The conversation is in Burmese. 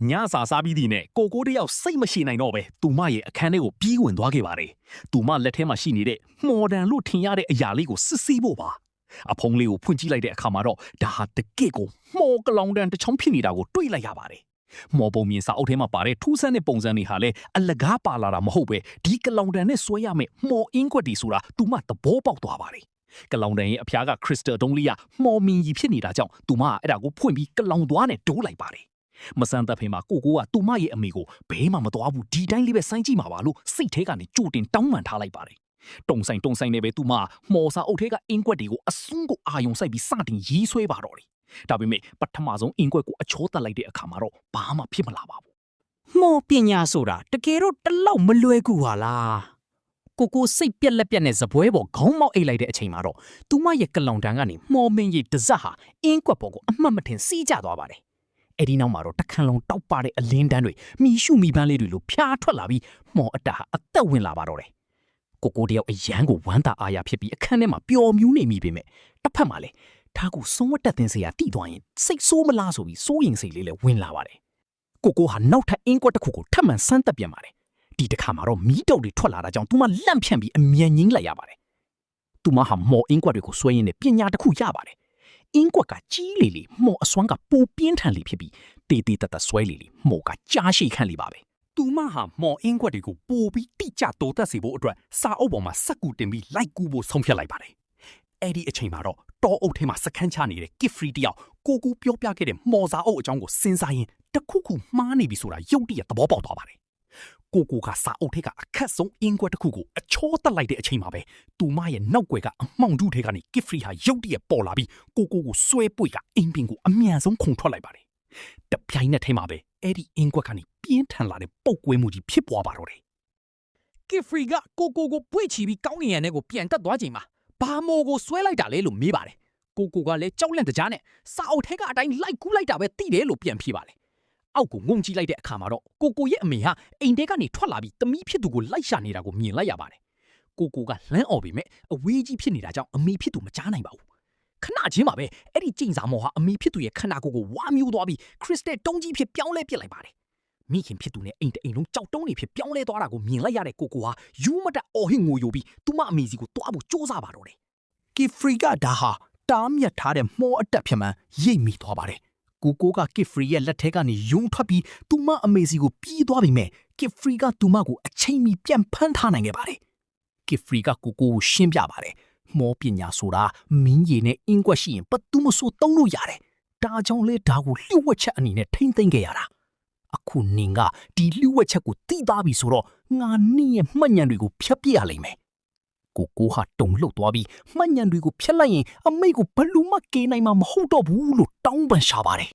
ညစာစားပြီးဒီနဲ့ကိုတယောက်စိတ်မရှိနိုင်တော့ပဲသူမရဲ့အခန်းထဲကိုပြေးဝင်သွားခဲ့ပါတယ်။သူမလက်ထဲမှာရှိနေတဲ့မှော်တန်လို့ထင်ရတဲ့အရာလေးကိုစစ်ဆေးဖို့ပါ။အဖုံးလေးကိုဖွင့်ကြည့်လိုက်တဲ့အခါမှာတော့ဒါဟာတကယ့်ကိုမှော်ကလောင်တန်တစ်ချောင်းဖြစ်နေတာကိုတွေ့လိုက်ရပါတယ်။မှော်ပုံမြင်စာအုပ်ထဲမှာပါတဲ့ထူးဆန်းတဲ့ပုံစံတွေဟာလည်းအလကားပါလာတာမဟုတ်ပဲဒီကလောင်တန်နဲ့ဆွဲရမယ့်မှော်အင်းကွက်တွေဆိုတာသူမသဘောပေါက်သွားပါတယ်။ကလောင်တန်ရဲ့အဖျားကခရစ်စတယ်တုံးလေးကမှော်မြင်ကြီးဖြစ်နေတာကြောင့်သူမကအဲ့ဒါကိုဖွင့်ပြီးကလောင်သွားနဲ့တိုးလိုက်ပါတယ်။မဆန်းသက်ဖေးမှာကိုကသူမရဲ့အမေကိုဘဲမှမသွားဘူးဒီတိုင်းလေးပဲစိုင်းကြည့်မှာပါလို့စိတ်ထဲကနေကြိုတင်တောင်းပန်ထားလိုက်ပါတယ်။တုံဆိုင်နဲ့ပဲသူမမှော်စာအုပ်ထဲကအင်းကွက်တွေကိုအစွန်းကိုအာယုံစိုက်ပြီးစတင်ရေးဆွဲပါတော့တယ်။ဒါပေမဲ့ပထမဆုံးအင်းကွက်ကိုအချောတက်လိုက်တဲ့အခါမှာတော့ဘာမှဖြစ်မလာပါဘူး။မှော်ပညာဆိုတာတကယ်တော့တလောက်မလွယ်ကူပါလားကိုစိတ်ပြက်လက်ပြက်နဲ့ဇပွဲပေါ်ခေါင်းမောက်အိတ်လိုက်တဲ့အချိန်မှာတော့သူမရဲ့ကလောင်တန်ကနေမှော်မင်းကြီးတစက်ဟာအင်းကွက်ပေါ်ကိုအမှတ်မထင်စီးကျသွားပါတယ်။အဲ့ဒီနောက်မှာတော့တခန်းလုံးတောက်ပတဲ့အလင်းတန်းတွေမိရှုမိပန်းလေးတွေလိုဖျားထွက်လာပြီးမှော်အတဟာအသက်ဝင်လာပါတော့တယ်။တယောက်အရန်ကိုဝမ်းသာအားရဖြစ်ပြီးအခန်းထဲမှာပျော်မြူးနေမိပေမဲ့တစ်ဖက်မှာလည်းဒါကိုစွန့်ဝတ်တက်တင်စရာတိသွားရင်စိတ်ဆိုးမလားဆိုပြီးစိုးရင်စိတ်လေးလည်းဝင်လာပါတယ်။ဟာနောက်ထပ်အင်းကွက်တစ်ခုကိုထပ်မံဆန်းတက်ပြန်ပါတယ်။ဒီတစ်ခါမှာတော့မီးတုပ်တွေထွက်လာတာကြောင့်သူမလန့်ဖြန့်ပြီးအမြန်ငိမ့်လိုက်ရပါတယ်။သူမဟာမော်အင်းကွက်တွေကိုဆွဲရင်းနဲ့ပညာတစ်ခုရပါတယ်။အင်းကွက်ကကြီးလေလေမော်အစွမ်းကပိုပြင်းထန်လေဖြစ်ပြီးတေးတတ်ဆွဲလေလေမော်ကကြားရှိခန့်လေပါပဲ။သူမဟာမော်အင်းကွက်တွေကိုပိုပြီးတိကျတိုးတက်စေဖို့အတွက်စာအုပ်ပေါ်မှာစက်ကူတင်ပြီးလိုက်ကူဖို့ဆုံးဖြတ်လိုက်ပါတယ်။အဲ့ဒီအချိန်မှာတော့တောအုပ်ထဲမှာစခန်းချနေတဲ့ gift free တယောက်ကိုပြောပြခဲ့တဲ့မော်စာအုပ်အကြောင်းကိုစဉ်းစားရင်တခုခုမှားနေပြီဆိုတာရုတ်တရက်သဘောပေါက်သွားပါတယ်။ကိုကစာအုပ်ထဲကအခက်ဆုံးအင်းကွက်တစ်ခုကိုအချောတက်လိုက်တဲ့အချိန်မှာပဲသူမရဲ့နောက်ွယ်ကအမောင်တူးထဲကနေ gift free ဟာရုတ်တရက်ပေါ်လာပြီးကိုဆွဲပွေကအင်းပင်ကိုအမြန်ဆုံးခုန်ထွက်လိုက်ပါတယ်။တပြိုင်နက်ထဲမှာပဲအဲ့ဒီအင်းကွက်ကနေပြင်းထန်လာတဲ့ပုတ်ကွဲမှုကြီးဖြစ်ပွားပါတော့တယ်။ gift free ကကိုပွေ့ချီပြီးကောင်းကင်ရံထဲကိုပြန်တက်သွားချိန်မှာဘာမို့ကိုဆွဲလိုက်တာလဲလို့မေးပါတယ်။ကိုကလည်းကြောက်လန့်တကြားနဲ့စာအုပ်ထဲကအတိုင်းလိုက်ကူးလိုက်တာပဲသိတယ်လို့ပြန်ဖြေပါတယ်။အောက်ကိုငုံကြည့်လိုက်တဲ့အခါမှာတော့ကိုရဲ့အမေဟာအိမ်ထဲကနေထွက်လာပြီးသမီးဖြစ်သူကိုလိုက်ရှာနေတာကိုမြင်လိုက်ရပါတယ်။ကိုကလမ်းអော်ပေမဲ့အဝေးကြီးဖြစ်နေတာကြောင့်အမေဖြစ်သူမကြားနိုင်ပါဘူး။ခဏချင်းမှာပဲအဲ့ဒီကျိန်စာမော်ဟာအမေဖြစ်သူရဲ့ခန္ဓာကိုယ်ကိုဝါမျိုးသွားပြီးခရစ်စတယ်တုံးကြီးဖြစ်ပြောင်းလဲပစ်လိုက်ပါတယ်။မိခင်ဖြစ်သူနဲ့အိမ်တအိမ်လုံးကြောက်တုံးနေဖြစ်ပြောင်းလဲသွားတာကိုမြင်လိုက်ရတဲ့ကိုဟာယူမတက်အော်ဟစ်ငိုယိုပြီးသူမအမေစီကိုတွားဖို့စူးစမ်းပါတော့တယ်။ gift free ကဒါဟာတားမြတ်ထားတဲ့မှောအတက်ဖြစ်မှန်းရိပ်မိသွားပါတယ်။ကိုက gift free ရဲ့လက်ထဲကနေယုံထွက်ပြီးသူမအမေစီကိုပြေးသွားပြီမဲ့ gift free ကသူမကိုအချိန်မီပြန်ဖမ်းထားနိုင်ခဲ့ပါတယ်။ gift free ကကိုရှင်းပြပါတယ်။မောပညာဆိုတာမင်းကြီးနဲ့အင်းကွက်ရှိရင်ဘသူမဆိုသုံးလို့ရတယ်။ဒါကြောင့်လေဒါကိုလျှို့ဝှက်ချက်အနေနဲ့ထိမ့်သိမ်းခဲ့ရတာ။အခုနင်ကဒီလျှို့ဝှက်ချက်ကိုသိသားပြီဆိုတော့ငါနင့်ရဲ့မှတ်ဉာဏ်တွေကိုဖျက်ပစ်ရလိမ့်မယ်။ကိုဟာတုံလှုပ်သွားပြီးမှတ်ဉာဏ်တွေကိုဖျက်လိုက်ရင်အမိတ်ကိုဘယ်လိုမှကေးနိုင်မှာမဟုတ်တော့ဘူးလို့တောင်းပန်ရှာပါတယ်